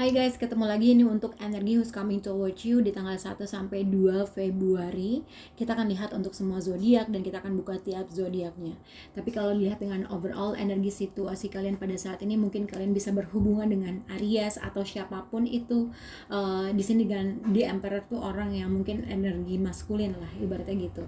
Hai guys, ketemu lagi nih untuk energi who's coming towards you di tanggal 1 sampai 2 Februari. Kita akan lihat untuk semua zodiak dan kita akan buka tiap zodiaknya. Tapi kalau lihat dengan overall energi situasi kalian pada saat ini, mungkin kalian bisa berhubungan dengan Aries atau siapapun itu. Di sini dengan di Emperor tuh orang yang mungkin energi maskulin lah, ibaratnya gitu.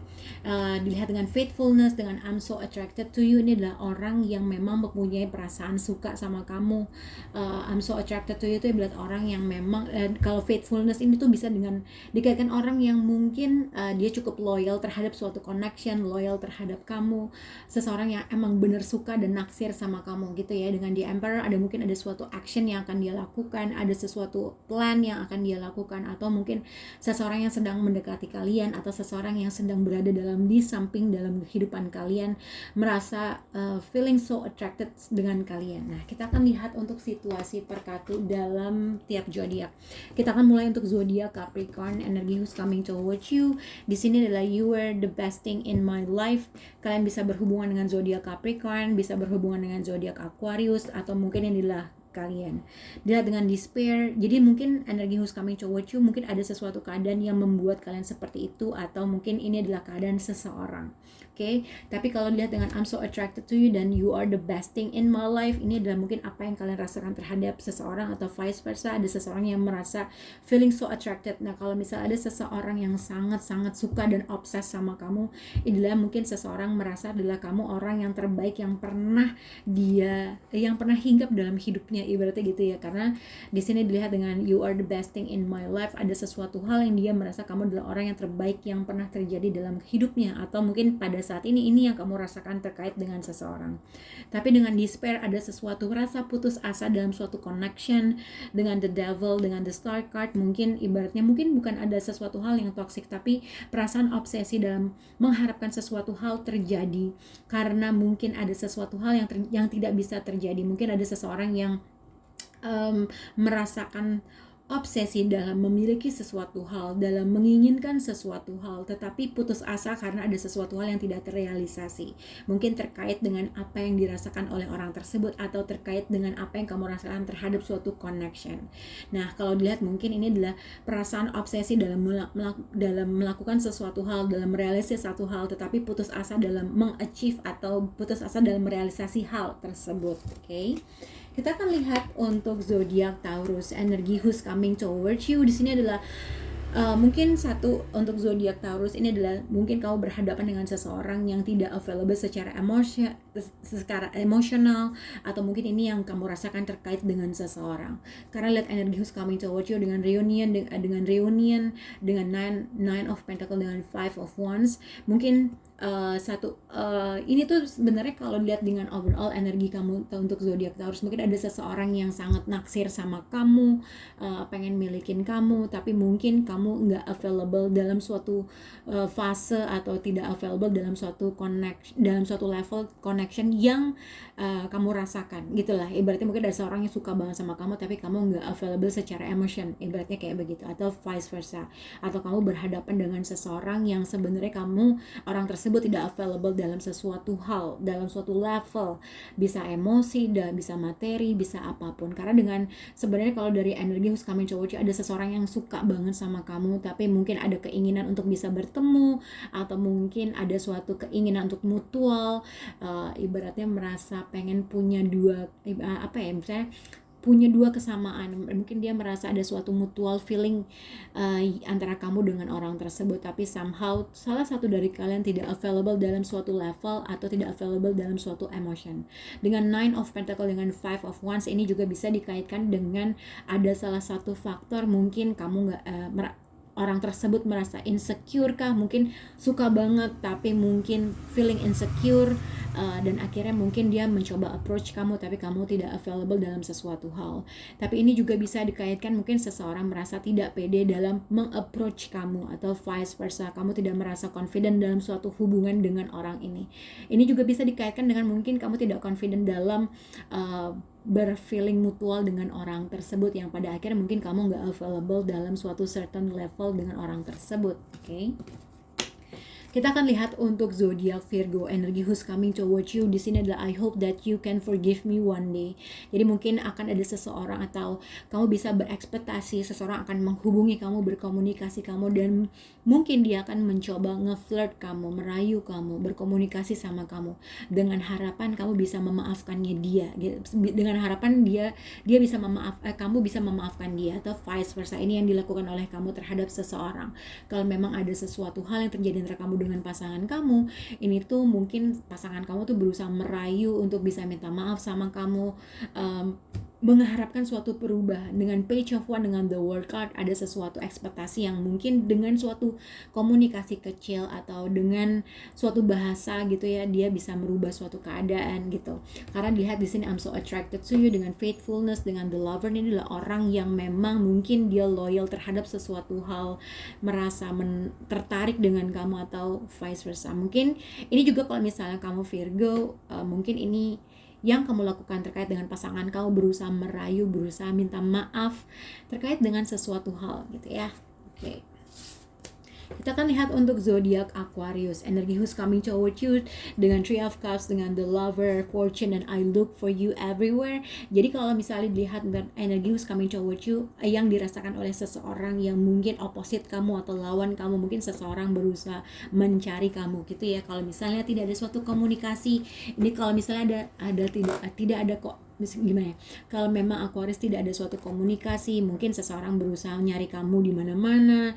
Dilihat dengan faithfulness, dengan I'm so attracted to you, ini adalah orang yang memang mempunyai perasaan suka sama kamu. I'm so attracted to you itu buat orang yang memang kalau faithfulness ini tuh bisa dengan dikaitkan orang yang mungkin dia cukup loyal terhadap suatu connection, loyal terhadap kamu, seseorang yang emang bener suka dan naksir sama kamu gitu ya. Dengan The Emperor mungkin ada suatu action yang akan dia lakukan, ada sesuatu plan yang akan dia lakukan, atau mungkin seseorang yang sedang mendekati kalian atau seseorang yang sedang berada di samping dalam kehidupan kalian merasa feeling so attracted dengan kalian. Nah, kita akan lihat untuk situasi per kartu dalam tiap zodiak. Kita akan mulai untuk zodiak Capricorn, energi who's coming towards you. Di sini adalah you were the best thing in my life. Kalian bisa berhubungan dengan zodiak Capricorn, bisa berhubungan dengan zodiak Aquarius, atau mungkin ini adalah kalian dilihat dengan despair. Jadi mungkin energi who's coming towards you, mungkin ada sesuatu keadaan yang membuat kalian seperti itu, atau mungkin ini adalah keadaan seseorang. Oke, tapi kalau dilihat dengan I'm so attracted to you dan you are the best thing in my life, ini adalah mungkin apa yang kalian rasakan terhadap seseorang, atau vice versa, ada seseorang yang merasa feeling so attracted. Nah, kalau misalnya ada seseorang yang sangat-sangat suka dan obses sama kamu, inilah mungkin seseorang merasa adalah kamu orang yang terbaik yang pernah hinggap dalam hidupnya, ibaratnya gitu ya. Karena di sini dilihat dengan you are the best thing in my life, ada sesuatu hal yang dia merasa kamu adalah orang yang terbaik yang pernah terjadi dalam hidupnya, atau mungkin pada saat ini yang kamu rasakan terkait dengan seseorang. Tapi dengan despair ada sesuatu rasa putus asa dalam suatu connection. Dengan the devil, dengan the star card, mungkin ibaratnya mungkin bukan ada sesuatu hal yang toxic, tapi perasaan obsesi dalam mengharapkan sesuatu hal terjadi, karena mungkin ada sesuatu hal yang tidak bisa terjadi. Mungkin ada seseorang yang merasakan obsesi dalam memiliki sesuatu hal, dalam menginginkan sesuatu hal, tetapi putus asa karena ada sesuatu hal yang tidak terrealisasi. Mungkin terkait dengan apa yang dirasakan oleh orang tersebut, atau terkait dengan apa yang kamu rasakan terhadap suatu connection. Nah, kalau dilihat mungkin ini adalah perasaan obsesi dalam melakukan sesuatu hal, dalam merealisasi satu hal, tetapi putus asa dalam mengachieve atau putus asa dalam merealisasi hal tersebut. Oke. Kita akan lihat untuk zodiak Taurus, energi who's coming towards you. Di sini adalah mungkin satu untuk zodiak Taurus ini adalah mungkin kamu berhadapan dengan seseorang yang tidak available secara emosional, atau mungkin ini yang kamu rasakan terkait dengan seseorang. Karena lihat energi who's coming towards you dengan reunion, dengan nine of Pentacles, dengan five of Wands. Mungkin ini tuh sebenarnya kalau lihat dengan overall energi kamu untuk zodiak Taurus, mungkin ada seseorang yang sangat naksir sama kamu, pengen milikin kamu, tapi mungkin kamu nggak available dalam suatu fase, atau tidak available dalam suatu level connection yang kamu rasakan gitulah. Ibaratnya mungkin ada seorang yang suka banget sama kamu, tapi kamu nggak available secara emotion, ibaratnya kayak begitu, atau vice versa. Atau kamu berhadapan dengan seseorang yang sebenarnya orang tersebut tidak available dalam sesuatu hal, dalam suatu level, bisa emosi, bisa materi, bisa apapun. Karena dengan sebenarnya kalau dari energi who's coming towards you, ada seseorang yang suka banget sama kamu, tapi mungkin ada keinginan untuk bisa bertemu, atau mungkin ada suatu keinginan untuk mutual, ibaratnya merasa pengen punya misalnya punya dua kesamaan. Mungkin dia merasa ada suatu mutual feeling antara kamu dengan orang tersebut, tapi somehow salah satu dari kalian tidak available dalam suatu level, atau tidak available dalam suatu emotion. Dengan nine of Pentacles, dengan five of Wands, ini juga bisa dikaitkan dengan ada salah satu faktor, mungkin kamu orang tersebut merasa insecure kah, mungkin suka banget tapi mungkin feeling insecure, dan akhirnya mungkin dia mencoba approach kamu, tapi kamu tidak available dalam sesuatu hal. Tapi ini juga bisa dikaitkan mungkin seseorang merasa tidak pede dalam mengapproach kamu, atau vice versa, kamu tidak merasa confident dalam suatu hubungan dengan orang ini. Ini juga bisa dikaitkan dengan mungkin kamu tidak confident dalam berfeeling mutual dengan orang tersebut, yang pada akhirnya mungkin kamu nggak available dalam suatu certain level dengan orang tersebut. Oke. Kita akan lihat untuk zodiak Virgo, energi who's coming towards you di sini adalah I hope that you can forgive me one day. Jadi mungkin akan ada seseorang atau kamu bisa berekspektasi seseorang akan menghubungi kamu, berkomunikasi kamu, dan mungkin dia akan mencoba nge-flirt kamu, merayu kamu, berkomunikasi sama kamu dengan harapan kamu bisa memaafkannya dia. Dengan harapan dia bisa kamu bisa memaafkan dia, atau vice versa. Ini yang dilakukan oleh kamu terhadap seseorang. Kalau memang ada sesuatu hal yang terjadi antara kamu dengan pasangan kamu, ini tuh mungkin pasangan kamu tuh berusaha merayu untuk bisa minta maaf sama kamu, mengharapkan suatu perubahan. Dengan page of one, dengan the world card, ada sesuatu ekspektasi yang mungkin dengan suatu komunikasi kecil atau dengan suatu bahasa gitu ya, dia bisa merubah suatu keadaan gitu. Karena dilihat di sini I'm so attracted to you, dengan faithfulness, dengan the lover, ini adalah orang yang memang mungkin dia loyal terhadap sesuatu hal, merasa tertarik dengan kamu atau vice versa. Mungkin ini juga kalau misalnya kamu Virgo, mungkin ini yang kamu lakukan terkait dengan pasangan kamu, berusaha merayu, berusaha minta maaf terkait dengan sesuatu hal gitu ya. Oke. Kita akan lihat untuk zodiak Aquarius, energi who's coming towards you dengan Three of Cups, dengan the lover, fortune, dan I look for you everywhere. Jadi kalau misalnya dilihat energi who's coming towards you yang dirasakan oleh seseorang yang mungkin opposite kamu atau lawan kamu, mungkin seseorang berusaha mencari kamu gitu ya. Kalau misalnya tidak ada suatu komunikasi, ini kalau misalnya tidak ada kok, gimana ya, kalau memang Aquarius tidak ada suatu komunikasi, mungkin seseorang berusaha nyari kamu di mana-mana,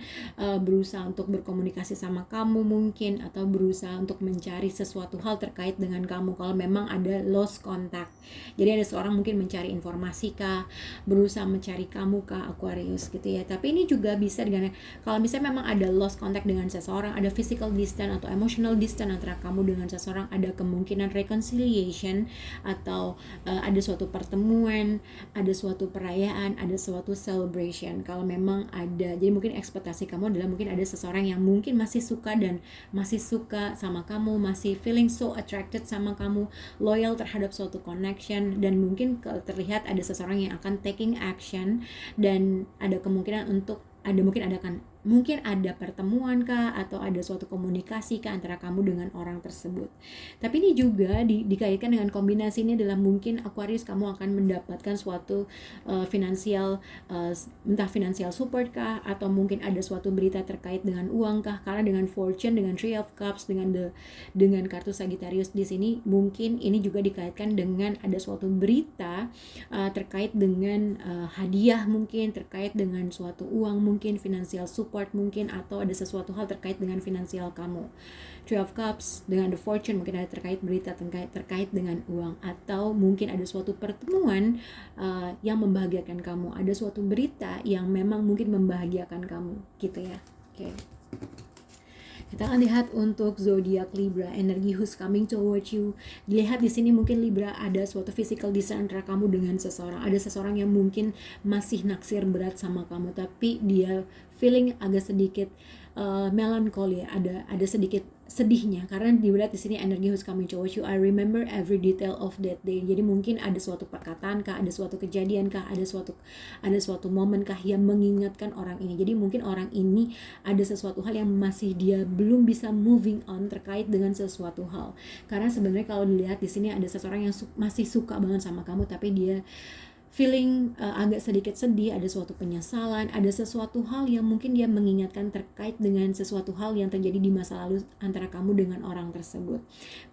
berusaha untuk berkomunikasi sama kamu mungkin, atau berusaha untuk mencari sesuatu hal terkait dengan kamu. Kalau memang ada lost contact, jadi ada seorang mungkin mencari informasi kah, berusaha mencari kamu kah Aquarius gitu ya. Tapi ini juga bisa dengan kalau misalnya memang ada lost contact dengan seseorang, ada physical distance atau emotional distance antara kamu dengan seseorang, ada kemungkinan reconciliation atau ada suatu pertemuan, ada suatu perayaan, ada suatu celebration. Kalau memang ada, jadi mungkin ekspektasi kamu adalah mungkin ada seseorang yang mungkin masih suka sama kamu, masih feeling so attracted sama kamu, loyal terhadap suatu connection, dan mungkin terlihat ada seseorang yang akan taking action, dan ada kemungkinan untuk mungkin ada pertemuan kah, atau ada suatu komunikasi kah antara kamu dengan orang tersebut. Tapi ini juga dikaitkan dengan kombinasi ini adalah mungkin Aquarius kamu akan mendapatkan suatu finansial, entah finansial support kah, atau mungkin ada suatu berita terkait dengan uang kah. Karena dengan fortune, dengan Three of Cups, dengan kartu Sagittarius di sini, mungkin ini juga dikaitkan dengan ada suatu berita terkait dengan hadiah, mungkin terkait dengan suatu uang, mungkin financial support mungkin, atau ada sesuatu hal terkait dengan finansial kamu. Three of Cups dengan the fortune, mungkin ada terkait berita terkait dengan uang, atau mungkin ada suatu pertemuan yang membahagiakan kamu, ada suatu berita yang memang mungkin membahagiakan kamu gitu ya. Oke. Kita akan lihat untuk zodiak Libra, energi who's coming towards you. Dilihat di sini mungkin Libra ada suatu physical distance antara kamu dengan seseorang. Ada seseorang yang mungkin masih naksir berat sama kamu, tapi dia feeling agak sedikit melancholy, ada sedikit sedihnya, karena dilihat di sini energi who's coming towards you. I remember every detail of that day. Jadi mungkin ada suatu perkataan kah, ada suatu kejadian kah, ada suatu momen kah yang mengingatkan orang ini. Jadi mungkin orang ini ada sesuatu hal yang masih dia belum bisa moving on terkait dengan sesuatu hal. Karena sebenarnya kalau dilihat di sini ada seseorang yang masih suka banget sama kamu, tapi dia feeling agak sedikit sedih, ada suatu penyesalan, ada sesuatu hal yang mungkin dia mengingatkan terkait dengan sesuatu hal yang terjadi di masa lalu antara kamu dengan orang tersebut.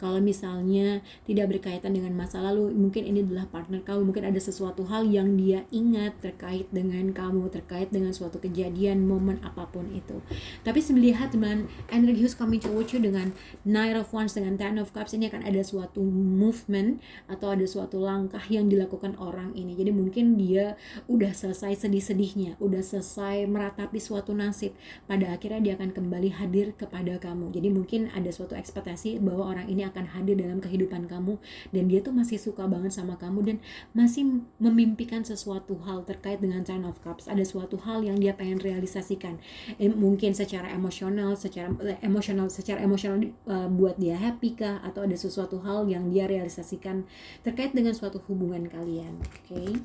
Kalau misalnya tidak berkaitan dengan masa lalu, mungkin ini adalah partner kamu, mungkin ada sesuatu hal yang dia ingat terkait dengan kamu, terkait dengan suatu kejadian, momen apapun itu. Tapi melihat dengan energi who's coming towards you dengan Knight of Wands, dengan Ten of Cups, ini akan ada suatu movement atau ada suatu langkah yang dilakukan orang ini. Jadi mungkin dia udah selesai sedih-sedihnya, udah selesai meratapi suatu nasib, pada akhirnya dia akan kembali hadir kepada kamu. Jadi mungkin ada suatu ekspektasi bahwa orang ini akan hadir dalam kehidupan kamu, dan dia tuh masih suka banget sama kamu, dan masih memimpikan sesuatu hal terkait dengan Ten of Cups. Ada suatu hal yang dia pengen realisasikan, mungkin secara emosional buat dia happy kah, atau ada sesuatu hal yang dia realisasikan terkait dengan suatu hubungan kalian. Oke.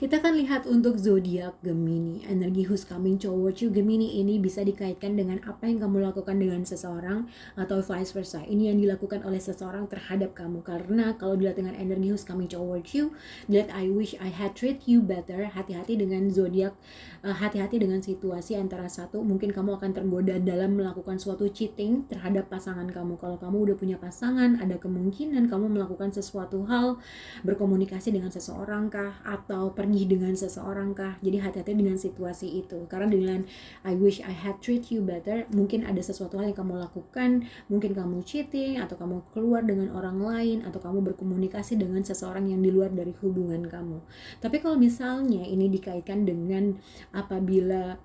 Kita kan lihat untuk zodiak Gemini, energi who's coming towards you. Gemini ini bisa dikaitkan dengan apa yang kamu lakukan dengan seseorang atau vice versa. Ini yang dilakukan oleh seseorang terhadap kamu. Karena kalau dilihat dengan energi who's coming towards you, dilihat I wish I had treat you better. Hati-hati dengan zodiak, hati-hati dengan situasi antara satu, mungkin kamu akan tergoda dalam melakukan suatu cheating terhadap pasangan kamu. Kalau kamu udah punya pasangan, ada kemungkinan kamu melakukan sesuatu hal, berkomunikasi dengan seseorang kah, atau pergi dengan seseorang kah. Jadi hati-hati dengan situasi itu. Karena dengan I wish I had treat you better, mungkin ada sesuatu hal yang kamu lakukan, mungkin kamu cheating, atau kamu keluar dengan orang lain, atau kamu berkomunikasi dengan seseorang yang di luar dari hubungan kamu. Tapi kalau misalnya ini dikaitkan dengan apabila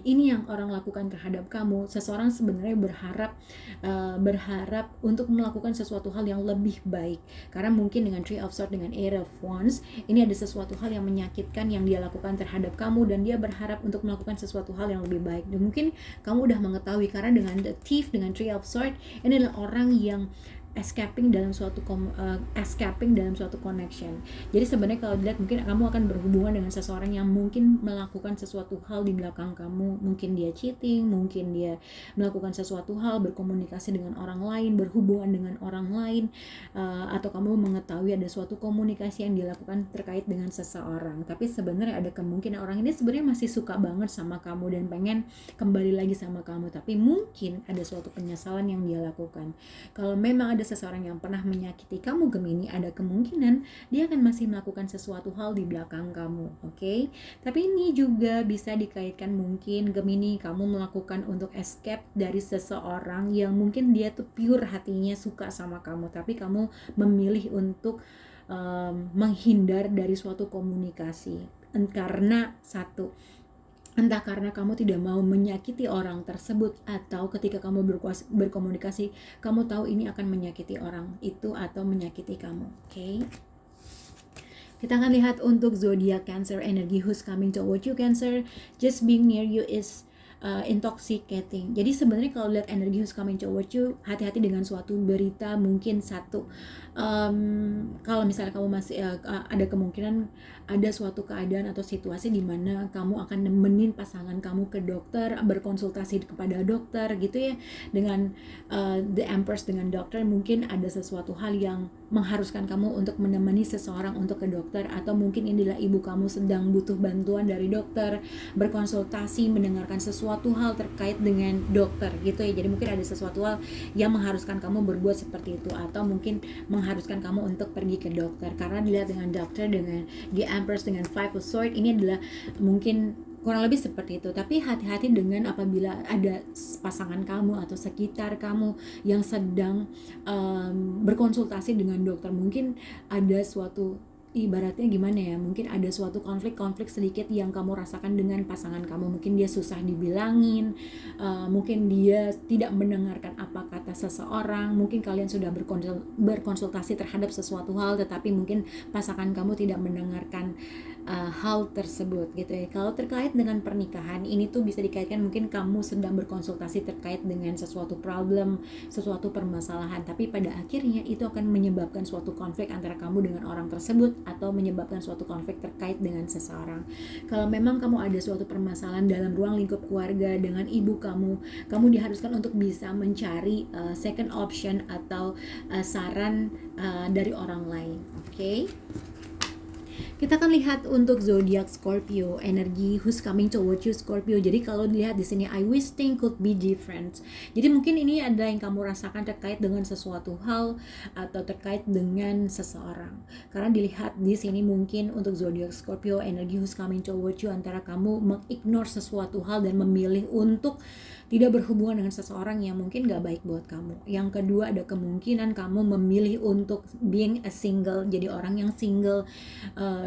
ini yang orang lakukan terhadap kamu, seseorang sebenarnya berharap untuk melakukan sesuatu hal yang lebih baik. Karena mungkin dengan Three of Swords, dengan Eight of Wands, ini ada sesuatu hal yang menyakitkan yang dia lakukan terhadap kamu, dan dia berharap untuk melakukan sesuatu hal yang lebih baik. Dan mungkin kamu udah mengetahui, karena dengan The Thief, dengan Three of Swords, ini adalah orang yang escaping dalam suatu connection. Jadi sebenarnya kalau dilihat, mungkin kamu akan berhubungan dengan seseorang yang mungkin melakukan sesuatu hal di belakang kamu. Mungkin dia cheating, mungkin dia melakukan sesuatu hal, berkomunikasi dengan orang lain, berhubungan dengan orang lain, atau kamu mengetahui ada suatu komunikasi yang dilakukan terkait dengan seseorang. Tapi sebenarnya ada kemungkinan orang ini sebenarnya masih suka banget sama kamu dan pengen kembali lagi sama kamu, tapi mungkin ada suatu penyesalan yang dia lakukan. Kalau memang ada seseorang yang pernah menyakiti kamu Gemini, ada kemungkinan dia akan masih melakukan sesuatu hal di belakang kamu, oke? Tapi ini juga bisa dikaitkan, mungkin Gemini kamu melakukan untuk escape dari seseorang yang mungkin dia tuh pure hatinya suka sama kamu, tapi kamu memilih untuk menghindar dari suatu komunikasi. Karena satu, entah karena kamu tidak mau menyakiti orang tersebut, atau ketika kamu berkomunikasi, kamu tahu ini akan menyakiti orang itu atau menyakiti kamu, oke? Kita akan lihat untuk zodiak Cancer, energi who's coming toward you Cancer. Just being near you is intoxicating. Jadi sebenarnya kalau lihat energi who's coming toward you, hati-hati dengan suatu berita. Mungkin satu, kalau misalnya kamu masih ada kemungkinan ada suatu keadaan atau situasi di mana kamu akan nemenin pasangan kamu ke dokter, berkonsultasi kepada dokter gitu ya. Dengan the Empress, dengan dokter, mungkin ada sesuatu hal yang mengharuskan kamu untuk menemani seseorang untuk ke dokter, atau mungkin inilah ibu kamu sedang butuh bantuan dari dokter, berkonsultasi, mendengarkan sesuatu hal terkait dengan dokter gitu ya. Jadi mungkin ada sesuatu hal yang mengharuskan kamu berbuat seperti itu, atau mungkin mengharuskan kamu untuk pergi ke dokter. Karena dilihat dengan dokter, dengan the Empress, dengan Five of Swords, ini adalah mungkin kurang lebih seperti itu. Tapi hati-hati dengan apabila ada pasangan kamu atau sekitar kamu yang sedang berkonsultasi dengan dokter. Mungkin ada suatu, ibaratnya gimana ya, mungkin ada suatu konflik sedikit yang kamu rasakan dengan pasangan kamu. Mungkin dia susah dibilangin, mungkin dia tidak mendengarkan apa kata seseorang. Mungkin kalian sudah berkonsultasi terhadap sesuatu hal, tetapi mungkin pasangan kamu tidak mendengarkan hal tersebut gitu ya. Kalau terkait dengan pernikahan, ini tuh bisa dikaitkan mungkin kamu sedang berkonsultasi terkait dengan sesuatu problem, sesuatu permasalahan, tapi pada akhirnya itu akan menyebabkan suatu konflik antara kamu dengan orang tersebut, atau menyebabkan suatu konflik terkait dengan seseorang. Kalau memang kamu ada suatu permasalahan dalam ruang lingkup keluarga dengan ibu kamu diharuskan untuk bisa mencari second option atau saran dari orang lain, oke? Kita akan lihat untuk zodiak Scorpio, energi who's coming toward you Scorpio. Jadi kalau dilihat di sini, I wish things could be different. Jadi mungkin ini ada yang kamu rasakan terkait dengan sesuatu hal atau terkait dengan seseorang. Karena dilihat di sini mungkin untuk zodiak Scorpio, energi who's coming toward you, antara kamu mengignore sesuatu hal dan memilih untuk tidak berhubungan dengan seseorang yang mungkin gak baik buat kamu. Yang kedua, ada kemungkinan kamu memilih untuk being a single, jadi orang yang single,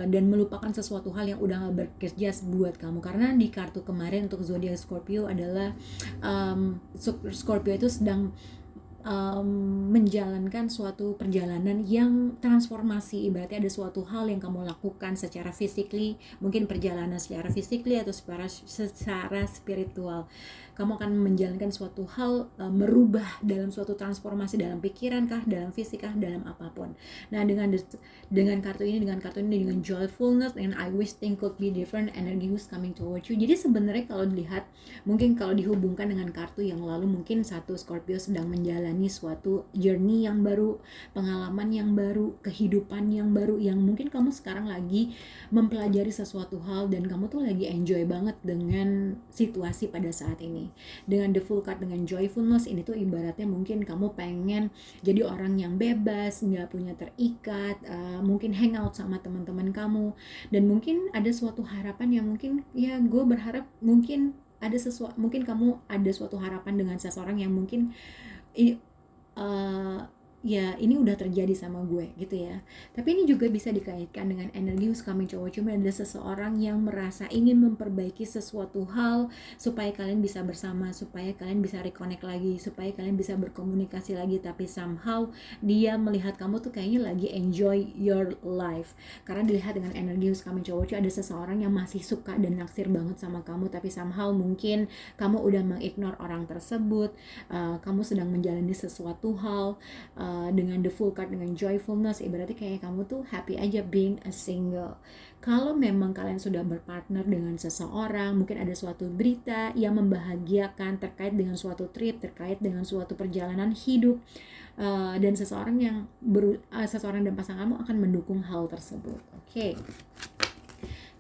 dan melupakan sesuatu hal yang udah gak bekerja buat kamu. Karena di kartu kemarin untuk zodiak Scorpio adalah Scorpio itu sedang menjalankan suatu perjalanan yang transformasi. Ibaratnya ada suatu hal yang kamu lakukan secara physically, mungkin perjalanan secara physically atau secara spiritual. Kamu akan menjalankan suatu hal, merubah dalam suatu transformasi dalam pikiran kah, dalam fisik kah, dalam apapun. Nah, dengan kartu ini, dengan joyfulness, dengan I wish things could be different, energy who's coming towards you. Jadi sebenarnya kalau dilihat, mungkin kalau dihubungkan dengan kartu yang lalu, mungkin satu Scorpio sedang menjalani suatu journey yang baru, pengalaman yang baru, kehidupan yang baru, yang mungkin kamu sekarang lagi mempelajari sesuatu hal dan kamu tuh lagi enjoy banget dengan situasi pada saat ini. Dengan the full card, dengan joyfulness, ini tuh ibaratnya mungkin kamu pengen jadi orang yang bebas, nggak punya terikat, mungkin hangout sama teman-teman kamu, dan mungkin ada suatu harapan yang mungkin, ya gue berharap mungkin ada mungkin kamu ada suatu harapan dengan seseorang yang mungkin ya ini udah terjadi sama gue gitu ya. Tapi ini juga bisa dikaitkan dengan energi who's coming towards you. Ada seseorang yang merasa ingin memperbaiki sesuatu hal supaya kalian bisa bersama, supaya kalian bisa reconnect lagi, supaya kalian bisa berkomunikasi lagi. Tapi somehow dia melihat kamu tuh kayaknya lagi enjoy your life. Karena dilihat dengan energi who's coming towards you, ada seseorang yang masih suka dan naksir banget sama kamu, tapi somehow mungkin kamu udah mengignore orang tersebut. Kamu sedang menjalani sesuatu hal, dengan the full card, dengan joyfulness, ibaratnya kayak kamu tuh happy aja being a single. Kalau memang kalian sudah berpartner dengan seseorang, mungkin ada suatu berita yang membahagiakan terkait dengan suatu trip, terkait dengan suatu perjalanan hidup, dan seseorang dan pasanganmu akan mendukung hal tersebut. Oke.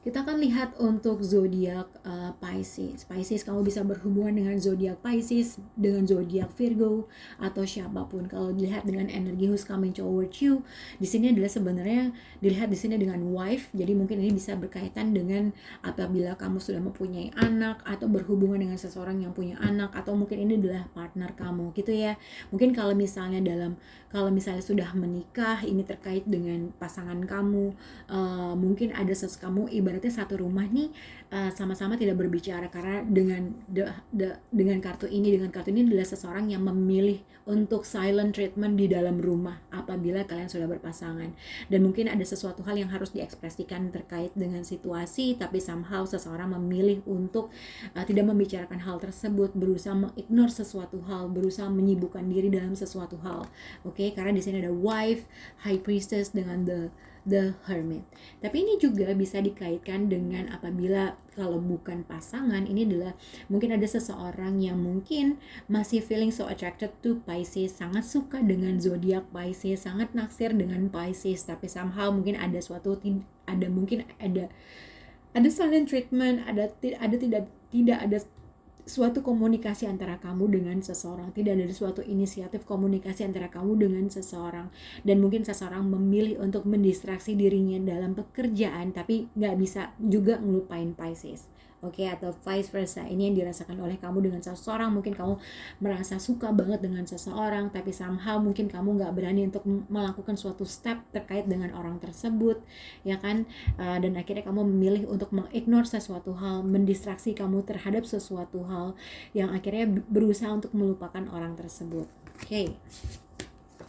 Kita akan lihat untuk zodiak Pisces. Pisces, kamu bisa berhubungan dengan zodiak Pisces, dengan zodiak Virgo, atau siapapun. Kalau dilihat dengan energi who's coming towards you, di sini adalah sebenarnya dilihat di sini dengan wife. Jadi mungkin ini bisa berkaitan dengan apabila kamu sudah mempunyai anak, atau berhubungan dengan seseorang yang punya anak, atau mungkin ini adalah partner kamu gitu ya. Mungkin kalau misalnya sudah menikah, ini terkait dengan pasangan kamu, mungkin ada kamu ibaratnya satu rumah nih, sama-sama tidak berbicara, karena dengan kartu ini adalah seseorang yang memilih untuk silent treatment di dalam rumah apabila kalian sudah berpasangan, dan mungkin ada sesuatu hal yang harus diekspresikan terkait dengan situasi, tapi somehow seseorang memilih untuk tidak membicarakan hal tersebut, berusaha mengignore sesuatu hal, berusaha menyibukkan diri dalam sesuatu hal. Oke, karena di sini ada wife, high priestess, dengan the hermit. Tapi ini juga bisa dikaitkan dengan apabila kalau bukan pasangan, ini adalah mungkin ada seseorang yang mungkin masih feeling so attracted to Pisces, sangat suka dengan zodiak Pisces, sangat naksir dengan Pisces, tapi somehow mungkin ada silent treatment, tidak ada suatu komunikasi antara kamu dengan seseorang, tidak ada suatu inisiatif komunikasi antara kamu dengan seseorang, dan mungkin seseorang memilih untuk mendistraksi dirinya dalam pekerjaan, tapi nggak bisa juga ngelupain Pisces. Oke, atau vice versa. Ini yang dirasakan oleh kamu dengan seseorang. Mungkin kamu merasa suka banget dengan seseorang, tapi somehow mungkin kamu nggak berani untuk melakukan suatu step terkait dengan orang tersebut, ya kan? Dan akhirnya kamu memilih untuk mengignore sesuatu hal, mendistraksi kamu terhadap sesuatu hal, yang akhirnya berusaha untuk melupakan orang tersebut. Oke.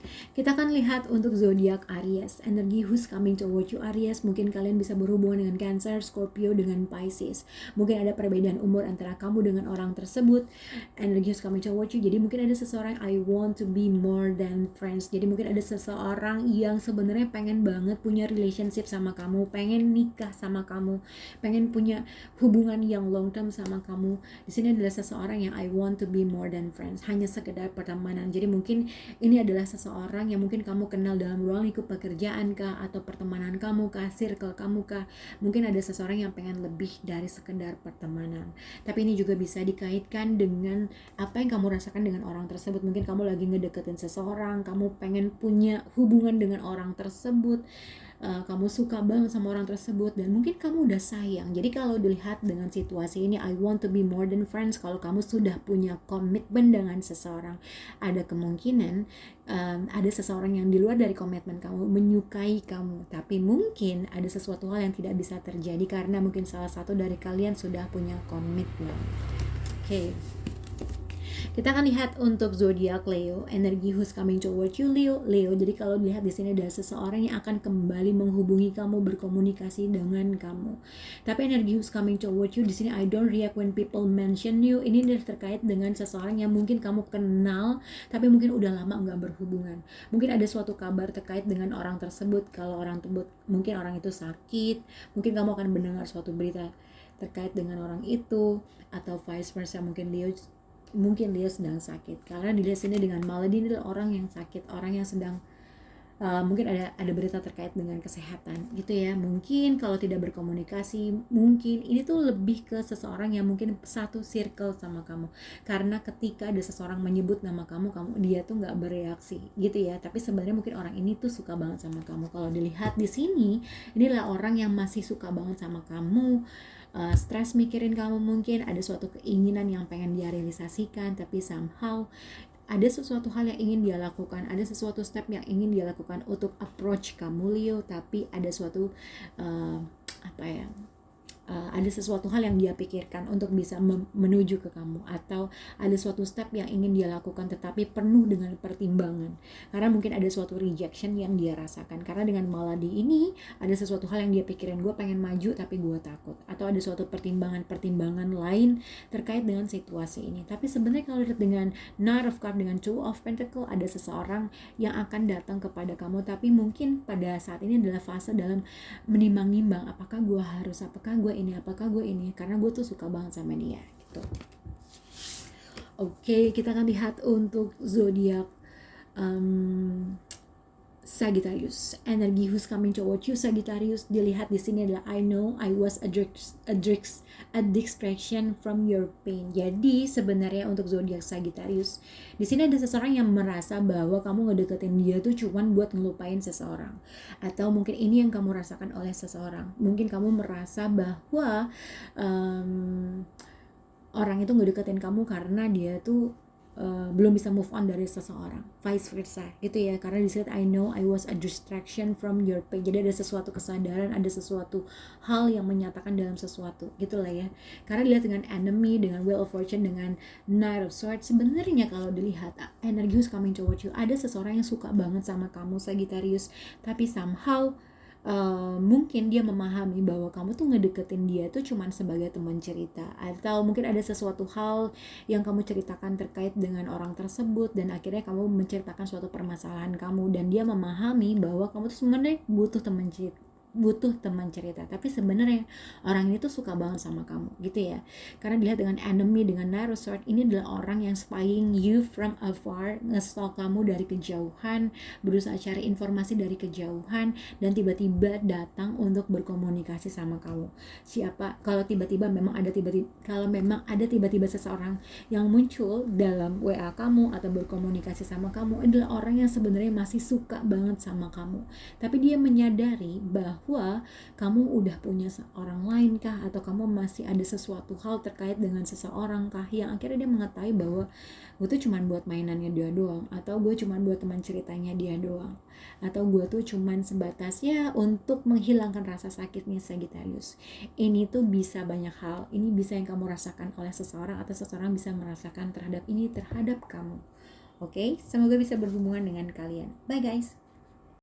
Kita akan lihat untuk zodiak Aries, energi who's coming towards you Aries. Mungkin kalian bisa berhubungan dengan Cancer, Scorpio, dengan Pisces. Mungkin ada perbedaan umur antara kamu dengan orang tersebut. Energi who's coming towards you, jadi mungkin ada seseorang I want to be more than friends. Jadi mungkin ada seseorang yang sebenarnya pengen banget punya relationship sama kamu, pengen nikah sama kamu, pengen punya hubungan yang long term sama kamu. Di sini adalah seseorang yang I want to be more than friends, hanya sekedar pertemanan. Jadi mungkin ini adalah seseorang yang mungkin kamu kenal dalam ruang lingkup pekerjaan kah, atau pertemanan kamu kah, circle kamu kah. Mungkin ada seseorang yang pengen lebih dari sekedar pertemanan. Tapi ini juga bisa dikaitkan dengan apa yang kamu rasakan dengan orang tersebut. Mungkin kamu lagi ngedeketin seseorang, kamu pengen punya hubungan dengan orang tersebut, kamu suka banget sama orang tersebut, dan mungkin kamu udah sayang. Jadi kalau dilihat dengan situasi ini I want to be more than friends, kalau kamu sudah punya komitmen dengan seseorang, ada kemungkinan ada seseorang yang di luar dari komitmen kamu menyukai kamu, tapi mungkin ada sesuatu hal yang tidak bisa terjadi karena mungkin salah satu dari kalian sudah punya komitmen. Oke. Kita akan lihat untuk zodiak Leo, energi who's coming toward you, Leo. Jadi kalau dilihat di sini ada seseorang yang akan kembali menghubungi kamu, berkomunikasi dengan kamu. Tapi energi who's coming toward you di sini, I don't react when people mention you. Ini terkait dengan seseorang yang mungkin kamu kenal, tapi mungkin udah lama nggak berhubungan. Mungkin ada suatu kabar terkait dengan orang tersebut. Kalau orang tersebut, mungkin orang itu sakit, mungkin kamu akan mendengar suatu berita terkait dengan orang itu, atau vice versa, mungkin dia sedang sakit. Karena dilihat sini dengan malady, ini adalah orang yang sakit, orang yang sedang mungkin ada berita terkait dengan kesehatan gitu ya. Mungkin kalau tidak berkomunikasi, mungkin ini tuh lebih ke seseorang yang mungkin satu circle sama kamu, karena ketika ada seseorang menyebut nama kamu dia tuh nggak bereaksi gitu ya. Tapi sebenarnya mungkin orang ini tuh suka banget sama kamu. Kalau dilihat di sini, inilah orang yang masih suka banget sama kamu, stres mikirin kamu, mungkin ada suatu keinginan yang pengen dia realisasikan, tapi somehow ada sesuatu hal yang ingin dia lakukan, ada sesuatu step yang ingin dia lakukan untuk approach kamu Leo, tapi ada suatu ada sesuatu hal yang dia pikirkan untuk bisa menuju ke kamu, atau ada suatu step yang ingin dia lakukan tetapi penuh dengan pertimbangan, karena mungkin ada suatu rejection yang dia rasakan. Karena dengan malady ini ada sesuatu hal yang dia pikirin, gue pengen maju tapi gue takut, atau ada suatu pertimbangan lain terkait dengan situasi ini. Tapi sebenarnya kalau lihat dengan Knight of Cups dengan Two of Pentacles, ada seseorang yang akan datang kepada kamu, tapi mungkin pada saat ini adalah fase dalam menimbang-nimbang, apakah gue, apakah gue ini, karena gue tuh suka banget sama dia gitu. Oke, kita akan lihat untuk zodiak Sagittarius, energi who's coming toward you Sagittarius. Dilihat di sini adalah I know I was a distraction from your pain. Jadi sebenarnya untuk zodiak Sagittarius, di sini ada seseorang yang merasa bahwa kamu ngedeketin dia tuh cuman buat ngelupain seseorang, atau mungkin ini yang kamu rasakan oleh seseorang. Mungkin kamu merasa bahwa orang itu ngedeketin kamu karena dia tuh belum bisa move on dari seseorang, vice versa gitu ya. Karena di sini I know I was a distraction from your pain. Jadi ada sesuatu kesadaran, ada sesuatu hal yang menyatakan dalam sesuatu gitulah ya. Karena dilihat dengan enemy, dengan wheel of fortune, dengan knight of swords, sebenarnya kalau dilihat energi who's coming toward you, ada seseorang yang suka banget sama kamu Sagittarius, tapi somehow mungkin dia memahami bahwa kamu tuh ngedeketin dia tuh cuman sebagai teman cerita, atau mungkin ada sesuatu hal yang kamu ceritakan terkait dengan orang tersebut, dan akhirnya kamu menceritakan suatu permasalahan kamu, dan dia memahami bahwa kamu tuh sebenarnya butuh teman cerita, tapi sebenarnya orang ini tuh suka banget sama kamu gitu ya. Karena dilihat dengan enemy, dengan Knight of Swords, ini adalah orang yang spying you from afar, nge-stalk kamu dari kejauhan, berusaha cari informasi dari kejauhan, dan tiba-tiba datang untuk berkomunikasi sama kamu. Siapa? Kalau memang ada tiba-tiba seseorang yang muncul dalam WA kamu atau berkomunikasi sama kamu, adalah orang yang sebenarnya masih suka banget sama kamu, tapi dia menyadari bahwa kamu udah punya seorang lain kah, atau kamu masih ada sesuatu hal terkait dengan seseorang kah, yang akhirnya dia mengetahui bahwa gue tuh cuman buat mainannya dia doang, atau gue cuman buat teman ceritanya dia doang, atau gue tuh cuman sebatas ya untuk menghilangkan rasa sakitnya Sagittarius. Ini tuh bisa banyak hal, ini bisa yang kamu rasakan oleh seseorang, atau seseorang bisa merasakan terhadap kamu. Oke, semoga bisa berhubungan dengan kalian. Bye guys.